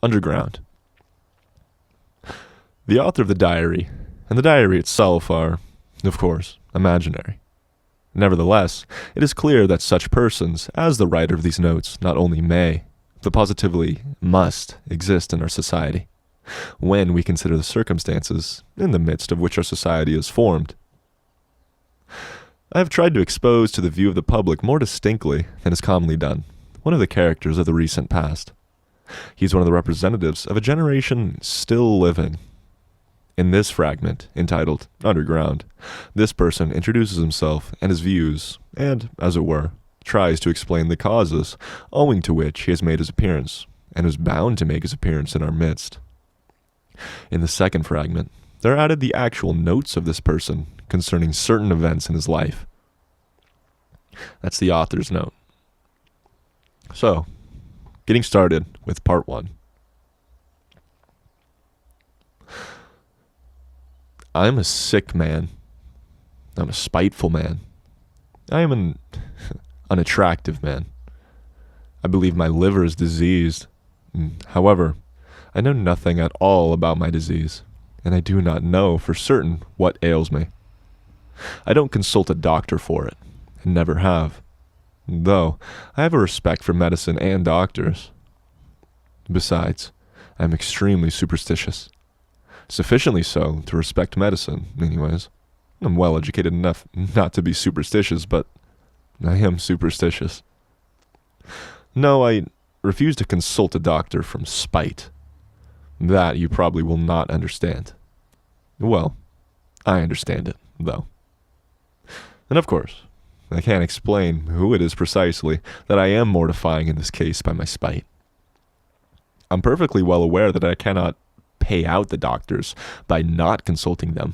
Underground. The author of the diary and the diary itself are, of course, imaginary. Nevertheless, it is clear that such persons, as the writer of these notes, not only may, but positively must exist in our society, when we consider the circumstances in the midst of which our society is formed. I have tried to expose to the view of the public more distinctly than is commonly done one of the characters of the recent past. He is one of the representatives of a generation still living. In this fragment, entitled Underground, this person introduces himself and his views, and, as it were, tries to explain the causes owing to which he has made his appearance, and is bound to make his appearance in our midst. In the second fragment, there are added the actual notes of this person concerning certain events in his life. That's the author's note. So, getting started with part 1. I'm a sick man. I'm a spiteful man. I am an unattractive man. I believe my liver is diseased. However, I know nothing at all about my disease, and I do not know for certain what ails me. I don't consult a doctor for it, and never have, though I have a respect for medicine and doctors. Besides, I am extremely superstitious. Sufficiently so to respect medicine, anyways. I'm well educated enough not to be superstitious, but I am superstitious. No, I refuse to consult a doctor from spite. That you probably will not understand. Well, I understand it, though. And of course, I can't explain who it is precisely that I am mortifying in this case by my spite. I'm perfectly well aware that I cannot pay out the doctors by not consulting them.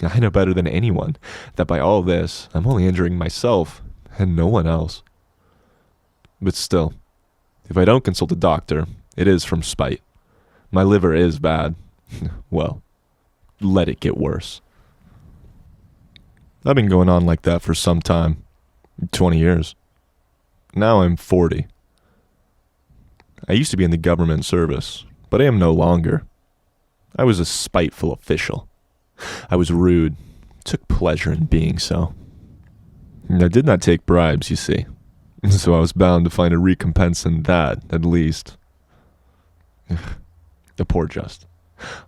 I know better than anyone that by all this, I'm only injuring myself and no one else. But still, if I don't consult a doctor, it is from spite. My liver is bad. Well, let it get worse. I've been going on like that for some time, 20 years. Now I'm 40. I used to be in the government service, but I am no longer. I was a spiteful official. I was rude, took pleasure in being so. I did not take bribes, you see, so I was bound to find a recompense in that, at least. The poor jest.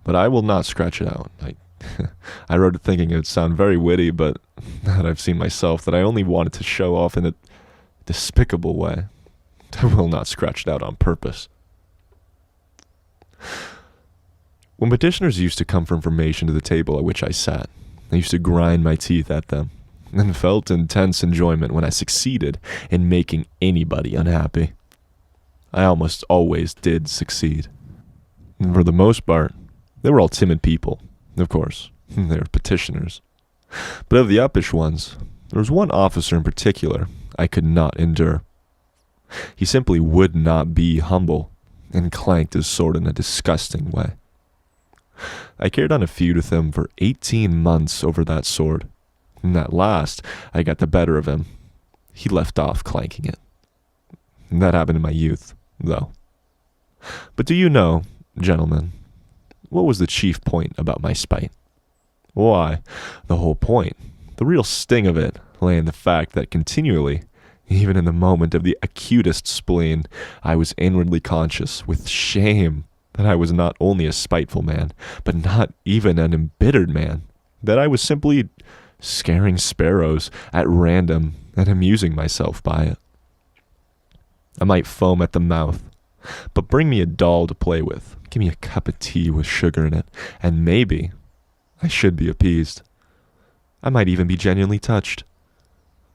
But I will not scratch it out. I wrote it thinking it would sound very witty, but now that I've seen myself that I only wanted to show off in a despicable way, I will not scratch it out on purpose. When petitioners used to come for information to the table at which I sat, I used to grind my teeth at them, and felt intense enjoyment when I succeeded in making anybody unhappy. I almost always did succeed. And for the most part, they were all timid people, of course. They were petitioners. But of the uppish ones, there was one officer in particular I could not endure. He simply would not be humble, and clanked his sword in a disgusting way. I carried on a feud with him for 18 months over that sword, and at last I got the better of him. He left off clanking it. And that happened in my youth, though. But do you know, gentlemen, what was the chief point about my spite? Why, the whole point, the real sting of it, lay in the fact that continually, even in the moment of the acutest spleen, I was inwardly conscious with shame that I was not only a spiteful man, but not even an embittered man, that I was simply scaring sparrows at random and amusing myself by it. I might foam at the mouth, but bring me a doll to play with, give me a cup of tea with sugar in it, and maybe I should be appeased. I might even be genuinely touched.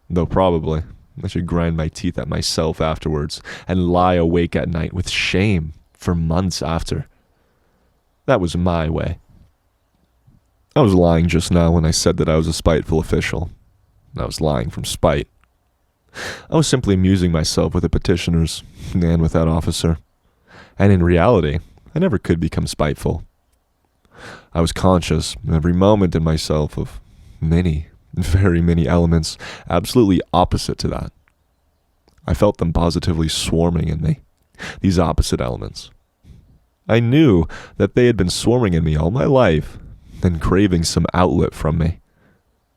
Though probably I should grind my teeth at myself afterwards and lie awake at night with shame for months after. That was my way. I was lying just now when I said that I was a spiteful official. I was lying from spite. I was simply amusing myself with the petitioners and with that officer. And in reality, I never could become spiteful. I was conscious every moment in myself of many, very many elements absolutely opposite to that. I felt them positively swarming in me, these opposite elements. I knew that they had been swarming in me all my life and craving some outlet from me.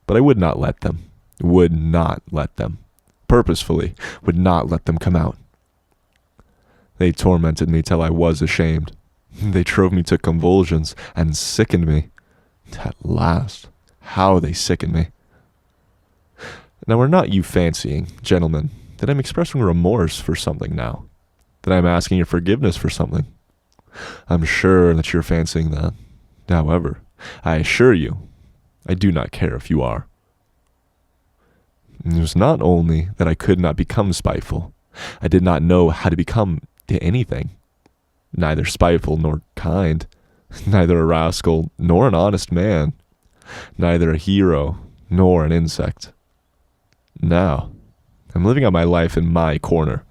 But I would not let them. Purposefully would not let them come out. They tormented me till I was ashamed. They drove me to convulsions and sickened me. At last, how they sickened me. Now, are not you fancying, gentlemen, that I'm expressing remorse for something now? That I'm asking your forgiveness for something? I'm sure that you're fancying that. However, I assure you, I do not care if you are. It was not only that I could not become spiteful, I did not know how to become anything. Neither spiteful nor kind, neither a rascal nor an honest man, neither a hero nor an insect. Now, I'm living out my life in my corner,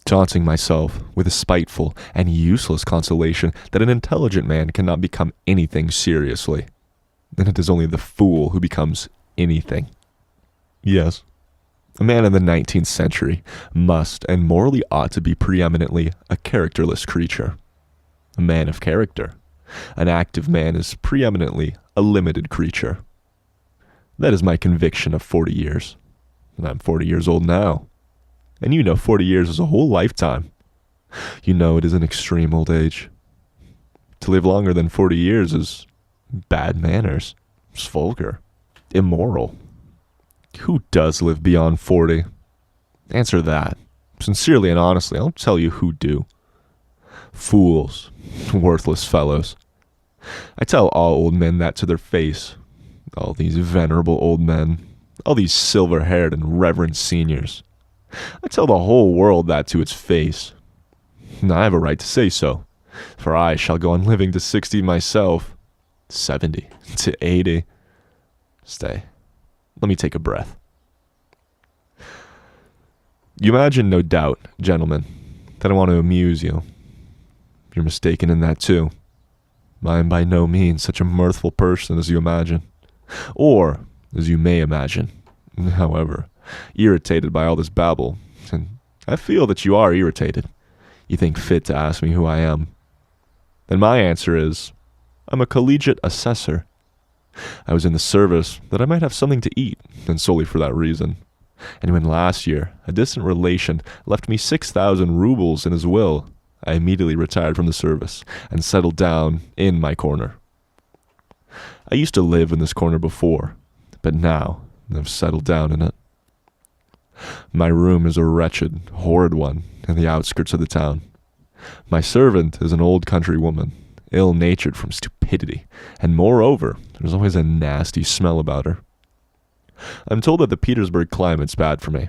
taunting myself with a spiteful and useless consolation that an intelligent man cannot become anything seriously, and it is only the fool who becomes anything. Yes, a man in the 19th century must and morally ought to be preeminently a characterless creature. A man of character. An active man is preeminently a limited creature. That is my conviction of 40 years. And I'm 40 years old now. And you know 40 years is a whole lifetime. You know it is an extreme old age. To live longer than 40 years is bad manners. It's vulgar. Immoral. Who does live beyond 40? Answer that. Sincerely and honestly, I'll tell you who do. Fools. Worthless fellows. I tell all old men that to their face. All these venerable old men. All these silver-haired and reverend seniors. I tell the whole world that to its face. And I have a right to say so, for I shall go on living to 60 myself. 70 to 80. Stay. Let me take a breath. You imagine, no doubt, gentlemen, that I want to amuse you. You're mistaken in that too. I am by no means such a mirthful person as you imagine, or as you may imagine. However, irritated by all this babble, and I feel that you are irritated, you think fit to ask me who I am. Then my answer is, I'm a collegiate assessor. I was in the service that I might have something to eat, and solely for that reason. And when last year a distant relation left me 6,000 rubles in his will, I immediately retired from the service and settled down in my corner. I used to live in this corner before, but now I've settled down in it. My room is a wretched, horrid one in the outskirts of the town. My servant is an old country woman, ill-natured from stupidity, and moreover, there's always a nasty smell about her. I'm told that the Petersburg climate's bad for me,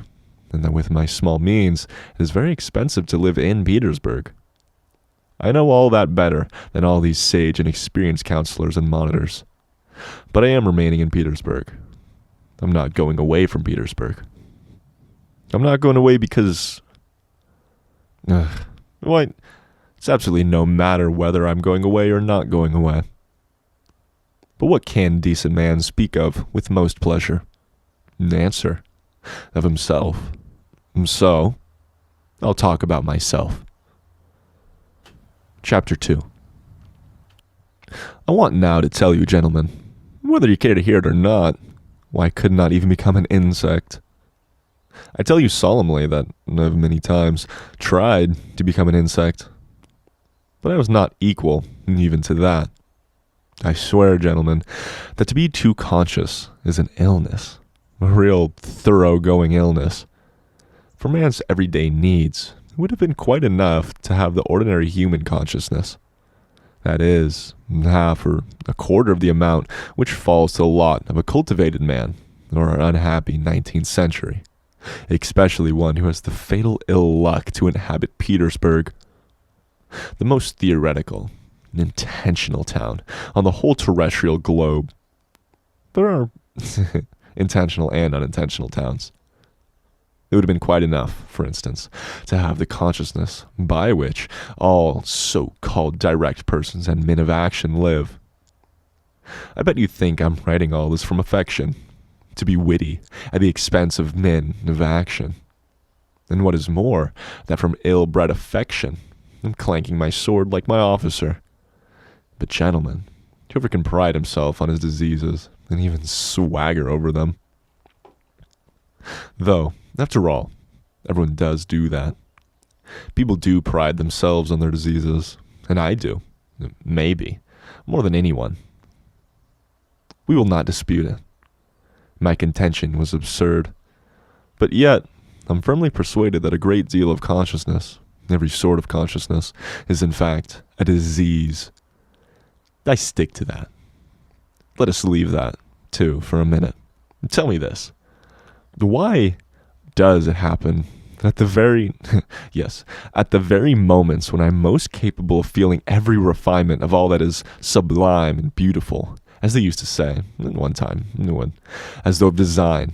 and that with my small means, it is very expensive to live in Petersburg. I know all that better than all these sage and experienced counselors and monitors. But I am remaining in Petersburg. I'm not going away from Petersburg. I'm not going away because... Why, it's absolutely no matter whether I'm going away or not going away. But what can decent man speak of with most pleasure? Answer, of himself. So, I'll talk about myself. Chapter 2. I want now to tell you, gentlemen, whether you care to hear it or not, why I could not even become an insect. I tell you solemnly that I've many times tried to become an insect, but I was not equal even to that. I swear, gentlemen, that to be too conscious is an illness, a real thoroughgoing illness. For man's everyday needs, it would have been quite enough to have the ordinary human consciousness. That is, half or a quarter of the amount which falls to the lot of a cultivated man or an unhappy 19th century, especially one who has the fatal ill luck to inhabit Petersburg, the most theoretical, intentional town on the whole terrestrial globe. There are intentional and unintentional towns. It would have been quite enough, for instance, to have the consciousness by which all so-called direct persons and men of action live. I bet you think I'm writing all this from affection, to be witty at the expense of men of action. And what is more, that from ill-bred affection, and clanking my sword like my officer. But gentlemen, whoever can pride himself on his diseases and even swagger over them. Though, after all, everyone does do that. People do pride themselves on their diseases, and I do, maybe, more than anyone. We will not dispute it. My contention was absurd, but yet I'm firmly persuaded that a great deal of consciousness, every sort of consciousness, is in fact a disease. I stick to that. Let us leave that, too, for a minute. Tell me this. Why does it happen at the very, yes, at the very moments when I'm most capable of feeling every refinement of all that is sublime and beautiful, as they used to say one time, as though design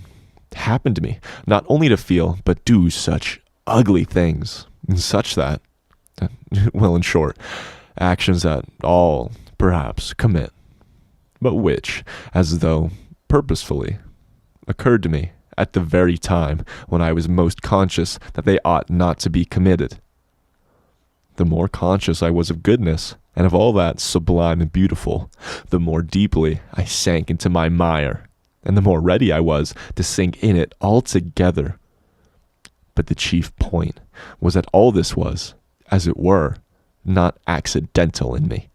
happened to me, not only to feel, but do such ugly things, such that, well, in short, actions that all, perhaps, commit, but which, as though purposefully, occurred to me at the very time when I was most conscious that they ought not to be committed. The more conscious I was of goodness, and of all that sublime and beautiful, the more deeply I sank into my mire, and the more ready I was to sink in it altogether. But the chief point was that all this was, as it were, not accidental in me,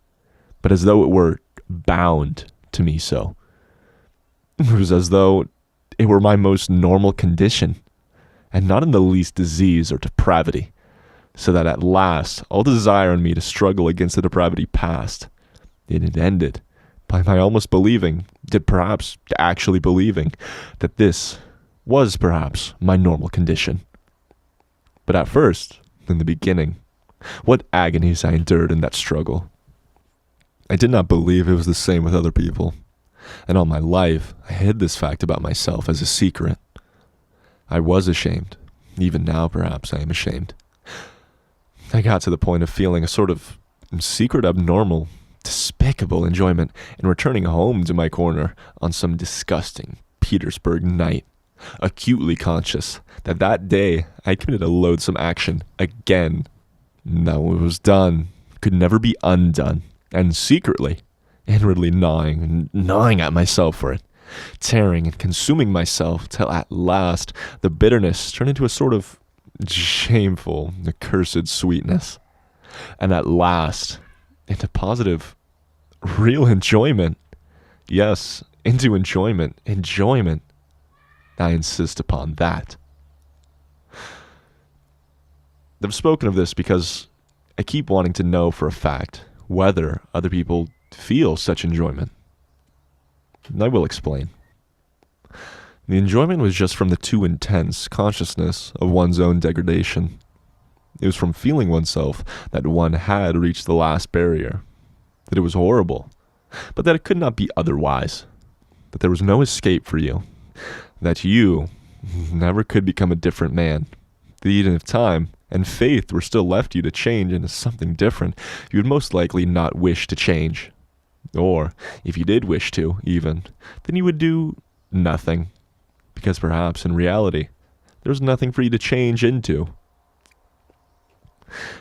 but as though it were bound to me so. It was as though it were my most normal condition, and not in the least disease or depravity, so that at last all desire in me to struggle against the depravity passed. It had ended by my almost believing, perhaps actually believing, that this was perhaps my normal condition. But at first, in the beginning, what agonies I endured in that struggle. I did not believe it was the same with other people, and all my life I hid this fact about myself as a secret. I was ashamed. Even now, perhaps, I am ashamed. I got to the point of feeling a sort of secret abnormal, despicable enjoyment in returning home to my corner on some disgusting Petersburg night, acutely conscious that that day I committed a loathsome action again. Now it was done, could never be undone, and secretly, inwardly gnawing at myself for it, tearing and consuming myself till at last the bitterness turned into a sort of shameful, accursed sweetness, and at last into positive, real enjoyment. Yes, into enjoyment. I insist upon that. I've spoken of this because I keep wanting to know for a fact whether other people feel such enjoyment. And I will explain. The enjoyment was just from the too intense consciousness of one's own degradation. It was from feeling oneself that one had reached the last barrier, that it was horrible, but that it could not be otherwise, that there was no escape for you, that you never could become a different man, that even if time and faith were still left you to change into something different, you would most likely not wish to change. Or, if you did wish to, even, then you would do nothing, because perhaps, in reality, there was nothing for you to change into.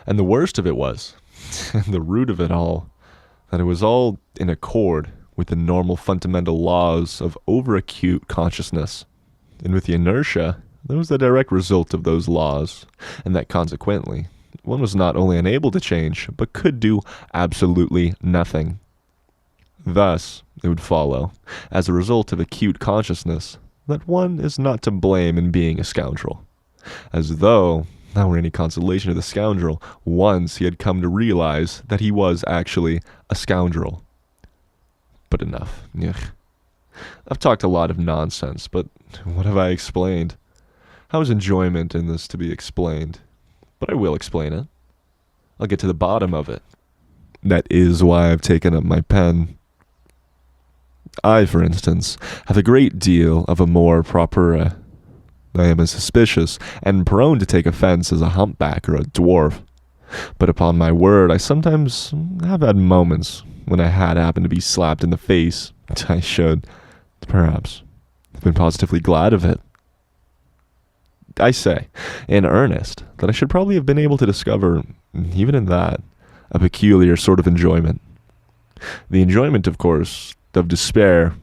And the worst of it was, and the root of it all, that it was all in accord with the normal fundamental laws of overacute consciousness, and with the inertia that was the direct result of those laws, and that consequently, one was not only unable to change, but could do absolutely nothing. Thus, it would follow, as a result of acute consciousness, that one is not to blame in being a scoundrel, as though that were any consolation to the scoundrel once he had come to realize that he was actually a scoundrel. But enough. Ugh. I've talked a lot of nonsense, but what have I explained? How is enjoyment in this to be explained? But I will explain it. I'll get to the bottom of it. That is why I've taken up my pen. I, for instance, have a great deal of amor propria. I am as suspicious and prone to take offense as a humpback or a dwarf. But upon my word, I sometimes have had moments when I had happened to be slapped in the face. I should, perhaps, have been positively glad of it. I say, in earnest, that I should probably have been able to discover, even in that, a peculiar sort of enjoyment. The enjoyment, of course, of despair,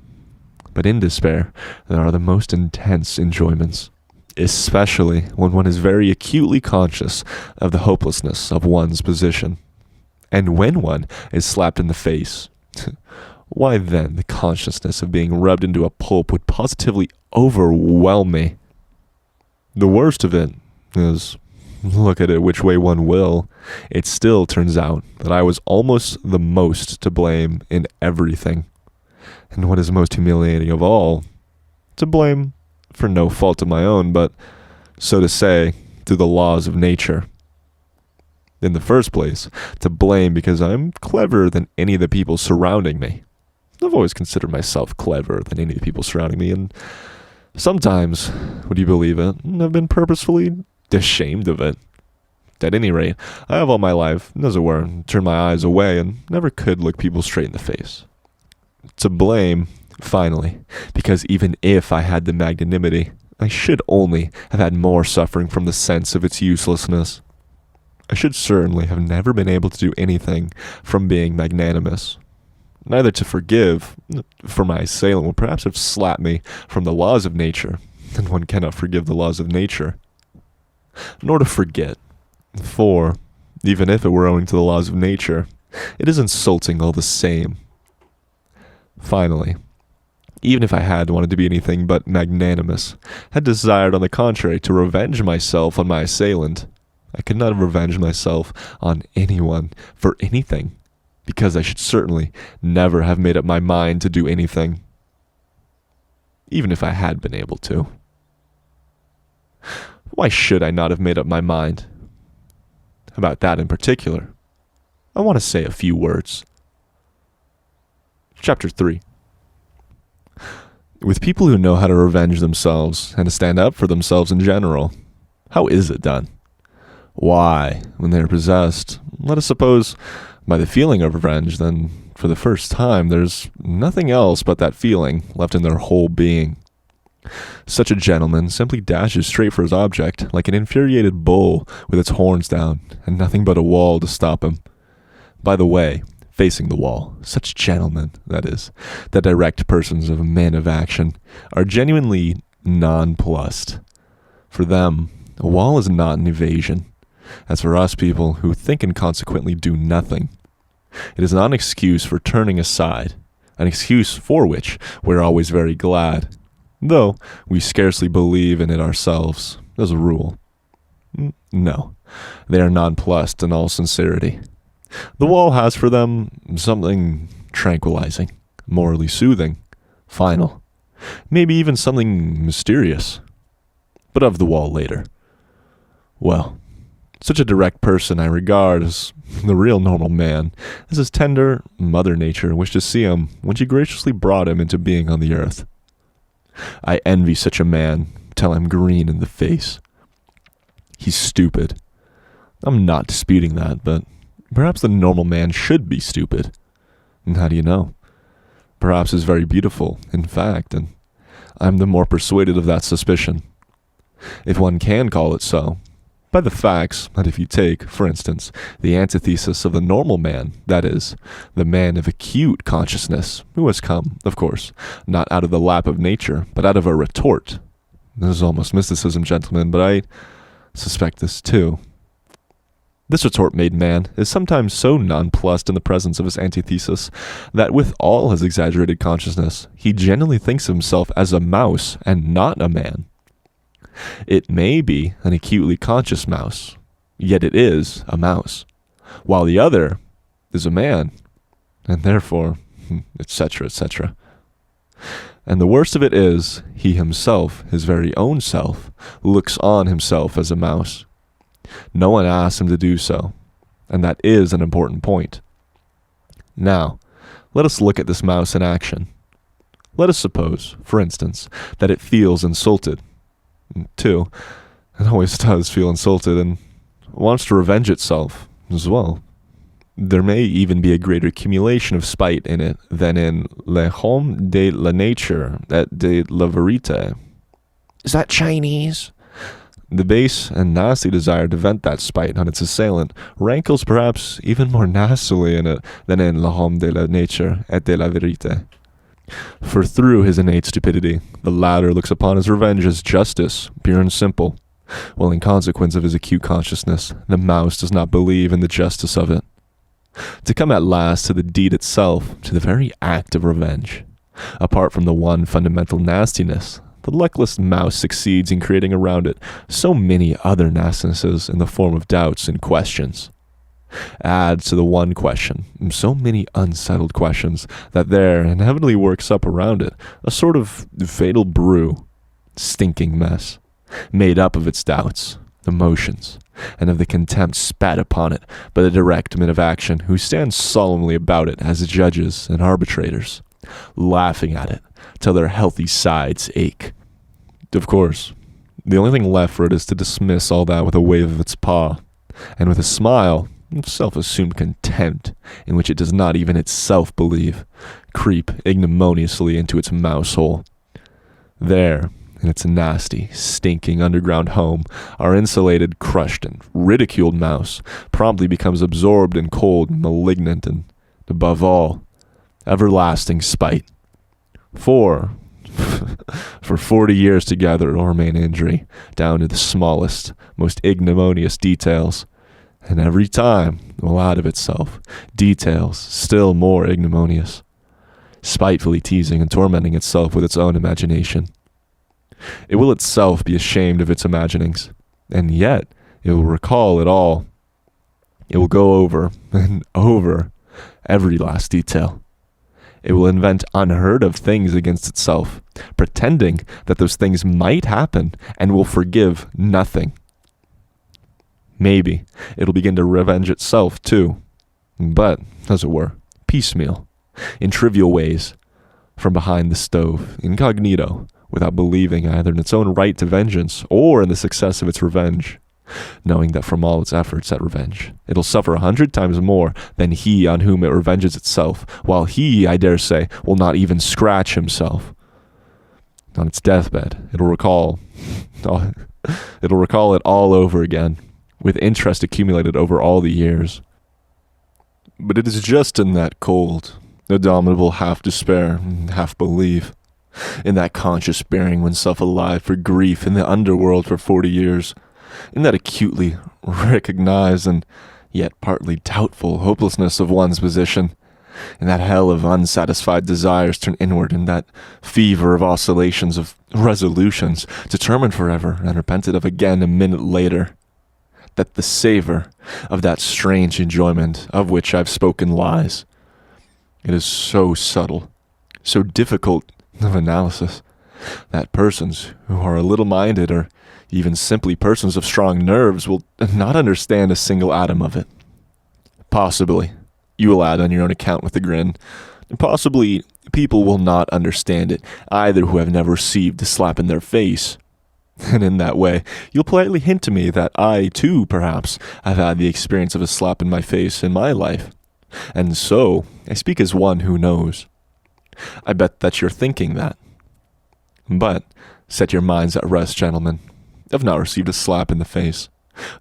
but in despair, there are the most intense enjoyments, especially when one is very acutely conscious of the hopelessness of one's position. And when one is slapped in the face, why then the consciousness of being rubbed into a pulp would positively overwhelm me. The worst of it is, look at it which way one will, it still turns out that I was almost the most to blame in everything. And what is most humiliating of all, to blame for no fault of my own, but, so to say, through the laws of nature. In the first place, to blame because I'm cleverer than any of the people surrounding me. I've always considered myself cleverer than any of the people surrounding me, and sometimes, would you believe it, I've been purposefully ashamed of it. At any rate, I have all my life, as it were, turned my eyes away and never could look people straight in the face. To blame, finally, because even if I had the magnanimity, I should only have had more suffering from the sense of its uselessness. I should certainly have never been able to do anything from being magnanimous. Neither to forgive, for my assailant would perhaps have slapped me from the laws of nature, and one cannot forgive the laws of nature. Nor to forget, for, even if it were owing to the laws of nature, it is insulting all the same. Finally, even if I had wanted to be anything but magnanimous, had desired on the contrary to revenge myself on my assailant, I could not have revenged myself on anyone for anything, because I should certainly never have made up my mind to do anything, even if I had been able to. Why should I not have made up my mind? About that in particular, I want to say a few words. Chapter 3. With people who know how to revenge themselves and to stand up for themselves in general, how is it done? Why, when they are possessed, let us suppose, by the feeling of revenge, then, for the first time, there's nothing else but that feeling left in their whole being. Such a gentleman simply dashes straight for his object, like an infuriated bull with its horns down, and nothing but a wall to stop him. By the way, facing the wall, such gentlemen, that is, the direct persons of men of action, are genuinely nonplussed. For them, a wall is not an evasion. As for us people who think and consequently do nothing, it is not an excuse for turning aside, an excuse for which we are always very glad, though we scarcely believe in it ourselves, as a rule. No, they are nonplussed in all sincerity. The wall has for them something tranquilizing, morally soothing, final, maybe even something mysterious. But of the wall later. Well, such a direct person I regard as the real normal man, as his tender mother nature wished to see him when she graciously brought him into being on the earth. I envy such a man till I'm green in the face. He's stupid. I'm not disputing that, but perhaps the normal man should be stupid. And how do you know? Perhaps is very beautiful, in fact, and I'm the more persuaded of that suspicion, if one can call it so, by the facts that if you take, for instance, the antithesis of the normal man, that is, the man of acute consciousness, who has come, of course, not out of the lap of nature, but out of a retort. This is almost mysticism, gentlemen, but I suspect this too. This retort-made man is sometimes so nonplussed in the presence of his antithesis that with all his exaggerated consciousness, he genuinely thinks of himself as a mouse and not a man. It may be an acutely conscious mouse, yet it is a mouse, while the other is a man, and therefore, etc., etc. And the worst of it is, he himself, his very own self, looks on himself as a mouse. No one asks him to do so, and that is an important point. Now, let us look at this mouse in action. Let us suppose, for instance, that it feels insulted. Too, it always does feel insulted and wants to revenge itself as well. There may even be a greater accumulation of spite in it than in le homme de la nature et de la vérité. Is that Chinese? The base and nasty desire to vent that spite on its assailant rankles perhaps even more nastily in it than in L'homme de la nature et de la vérité. For through his innate stupidity, the latter looks upon his revenge as justice, pure and simple, while in consequence of his acute consciousness, the mouse does not believe in the justice of it. To come at last to the deed itself, to the very act of revenge, apart from the one fundamental nastiness, the luckless mouse succeeds in creating around it so many other nastinesses in the form of doubts and questions. Adds to the one question so many unsettled questions that there inevitably works up around it a sort of fatal brew, stinking mess, made up of its doubts, emotions, and of the contempt spat upon it by the direct men of action who stand solemnly about it as judges and arbitrators, laughing at it till their healthy sides ache. Of course, the only thing left for it is to dismiss all that with a wave of its paw, and with a smile of self-assumed contempt, in which it does not even itself believe, creep ignominiously into its mouse hole. There, in its nasty, stinking underground home, our insulated, crushed, and ridiculed mouse promptly becomes absorbed in cold, malignant, and, above all, everlasting spite. For 40 years together it will remain injury, down to the smallest, most ignominious details, and every time it will add of itself details still more ignominious, spitefully teasing and tormenting itself with its own imagination. It will itself be ashamed of its imaginings, and yet it will recall it all. It will go over and over every last detail. It will invent unheard of things against itself, pretending that those things might happen, and will forgive nothing. Maybe it'll begin to revenge itself too, but, as it were, piecemeal, in trivial ways, from behind the stove, incognito, without believing either in its own right to vengeance or in the success of its revenge, knowing that from all its efforts at revenge, it'll suffer 100 times more than he on whom it revenges itself, while he, I dare say, will not even scratch himself. On its deathbed, it'll recall it all over again, with interest accumulated over all the years. But it is just in that cold, indomitable half-despair, half-belief, in that conscious bearing oneself alive for grief in the underworld for 40 years, in that acutely recognized and yet partly doubtful hopelessness of one's position, in that hell of unsatisfied desires turned inward, in that fever of oscillations of resolutions determined forever and repented of again a minute later, that the savor of that strange enjoyment of which I've spoken lies. It is so subtle, so difficult of analysis, that persons who are a little minded, or even simply persons of strong nerves, will not understand a single atom of it. Possibly, you will add on your own account with a grin, possibly people will not understand it, either who have never received a slap in their face. And in that way, you'll politely hint to me that I, too, perhaps, have had the experience of a slap in my face in my life. And so, I speak as one who knows. I bet that you're thinking that. But, set your minds at rest, gentlemen. I've not received a slap in the face,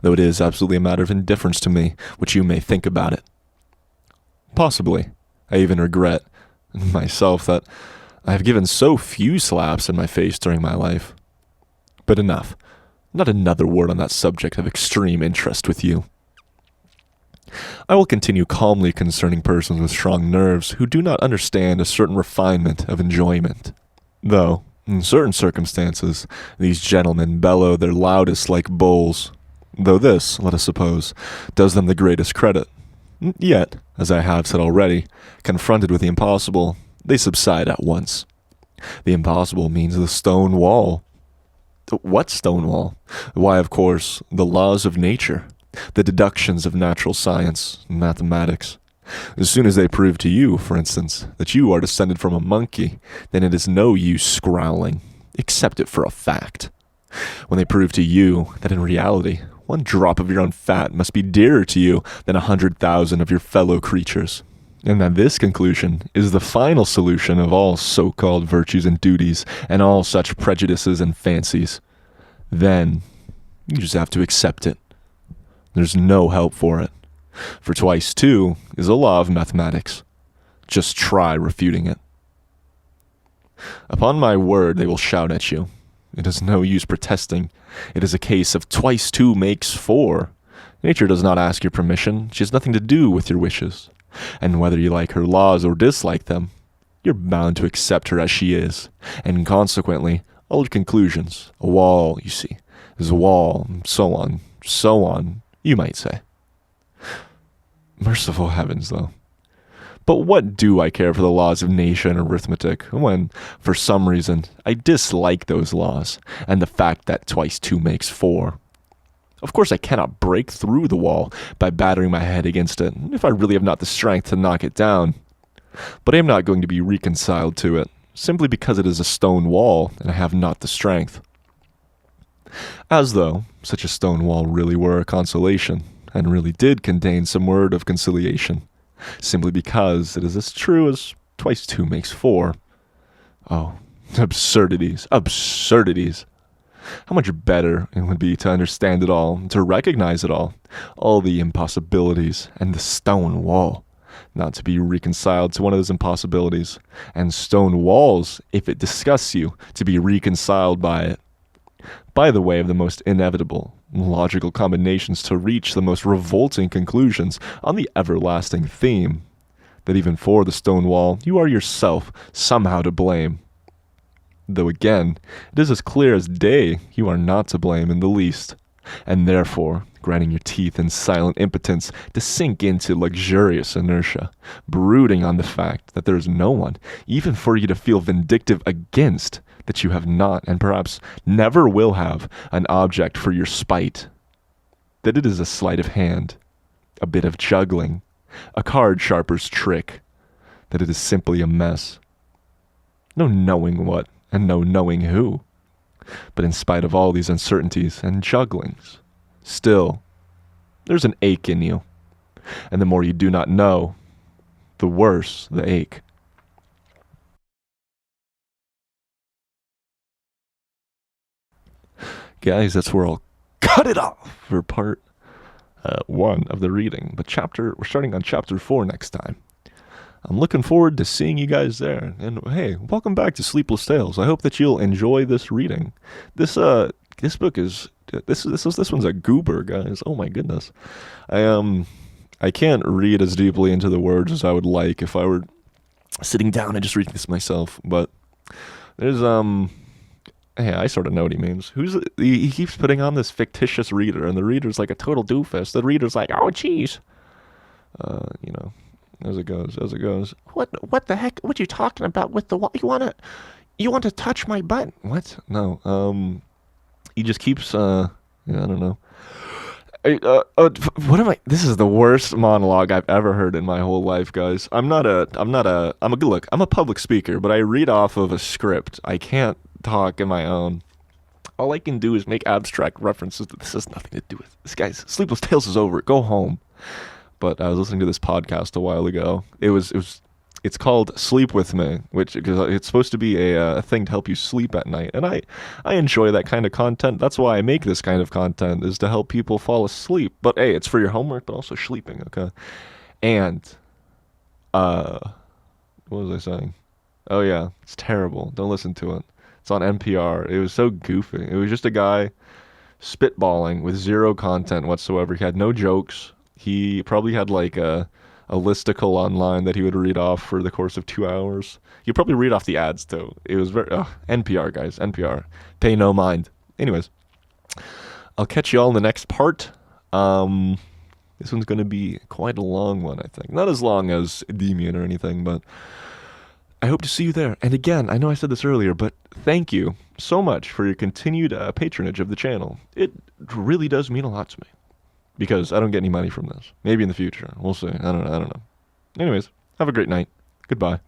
though it is absolutely a matter of indifference to me what you may think about it. Possibly, I even regret, myself, that I have given so few slaps in my face during my life. But enough. Not another word on that subject of extreme interest with you. I will continue calmly concerning persons with strong nerves who do not understand a certain refinement of enjoyment. Though, in certain circumstances, these gentlemen bellow their loudest like bulls, though this, let us suppose, does them the greatest credit. Yet, as I have said already, confronted with the impossible, they subside at once. The impossible means the stone wall. What stone wall? Why, of course, the laws of nature, the deductions of natural science, mathematics. As soon as they prove to you, for instance, that you are descended from a monkey, then it is no use scowling. Accept it for a fact. When they prove to you that in reality, one drop of your own fat must be dearer to you than 100,000 of your fellow creatures, and that this conclusion is the final solution of all so-called virtues and duties, and all such prejudices and fancies, then You just have to accept it. There's no help for it. For twice 2 is a law of mathematics. Just try refuting it. Upon my word, they will shout at you. It is no use protesting. It is a case of twice 2 makes 4. Nature does not ask your permission. She has nothing to do with your wishes. And whether you like her laws or dislike them, you're bound to accept her as she is. And consequently, all your conclusions. A wall, you see, is a wall, so on, you might say. Merciful heavens, though. But what do I care for the laws of nature and arithmetic when, for some reason, I dislike those laws and the fact that twice 2 makes 4? Of course, I cannot break through the wall by battering my head against it if I really have not the strength to knock it down. But I am not going to be reconciled to it, simply because it is a stone wall and I have not the strength. As though such a stone wall really were a consolation, and really did contain some word of conciliation, simply because it is as true as twice 2 makes 4. Oh, absurdities, absurdities. How much better it would be to understand it all, to recognize it all the impossibilities, and the stone wall, not to be reconciled to one of those impossibilities, and stone walls, if it disgusts you, to be reconciled by it. By the way of the most inevitable, logical combinations to reach the most revolting conclusions on the everlasting theme, that even for the stone wall, you are yourself somehow to blame. Though again, it is as clear as day you are not to blame in the least, and therefore, grinding your teeth in silent impotence to sink into luxurious inertia, brooding on the fact that there is no one, even for you to feel vindictive against, that you have not, and perhaps never will have, an object for your spite. That it is a sleight of hand, a bit of juggling, a card sharper's trick, that it is simply a mess. No knowing what, and no knowing who. But in spite of all these uncertainties and jugglings, still, there's an ache in you. And the more you do not know, the worse the ache. Guys, that's where I'll cut it off for part 1 of the reading. But we're starting on chapter 4 next time. I'm looking forward to seeing you guys there. And hey, welcome back to Sleepless Tales. I hope that you'll enjoy this reading. This book is this one's a goober, guys. Oh my goodness. I can't read as deeply into the words as I would like if I were sitting down and just reading this myself. But there's hey, I sort of know what he means. He keeps putting on this fictitious reader, and the reader's like a total doofus. The reader's like, oh, jeez. As it goes. What the heck? What you talking about with the wall? You want to touch my butt? What? No. He just keeps, I don't know. What am I? This is the worst monologue I've ever heard in my whole life, guys. I'm a public speaker, but I read off of a script. I can't talk in my own. All I can do is make abstract references that this has nothing to do with this. Guys, Sleepless Tales is over. Go home. But I was listening to this podcast a while ago. It's called Sleep With Me, because it's supposed to be a thing to help you sleep at night. And I enjoy that kind of content. That's why I make this kind of content, is to help people fall asleep. But hey, it's for your homework, but also sleeping, okay? And, what was I saying? Oh yeah, it's terrible. Don't listen to it. It's on NPR. It was so goofy. It was just a guy spitballing with zero content whatsoever. He had no jokes. He probably had like a listicle online that he would read off for the course of 2 hours. He'd probably read off the ads too. It was very NPR, guys. NPR. Pay no mind. Anyways, I'll catch you all in the next part. This one's going to be quite a long one, I think. Not as long as Endymion or anything, but I hope to see you there. And again, I know I said this earlier, but thank you so much for your continued patronage of the channel. It really does mean a lot to me, because I don't get any money from this. Maybe in the future. We'll see. I don't know. Anyways, have a great night. Goodbye.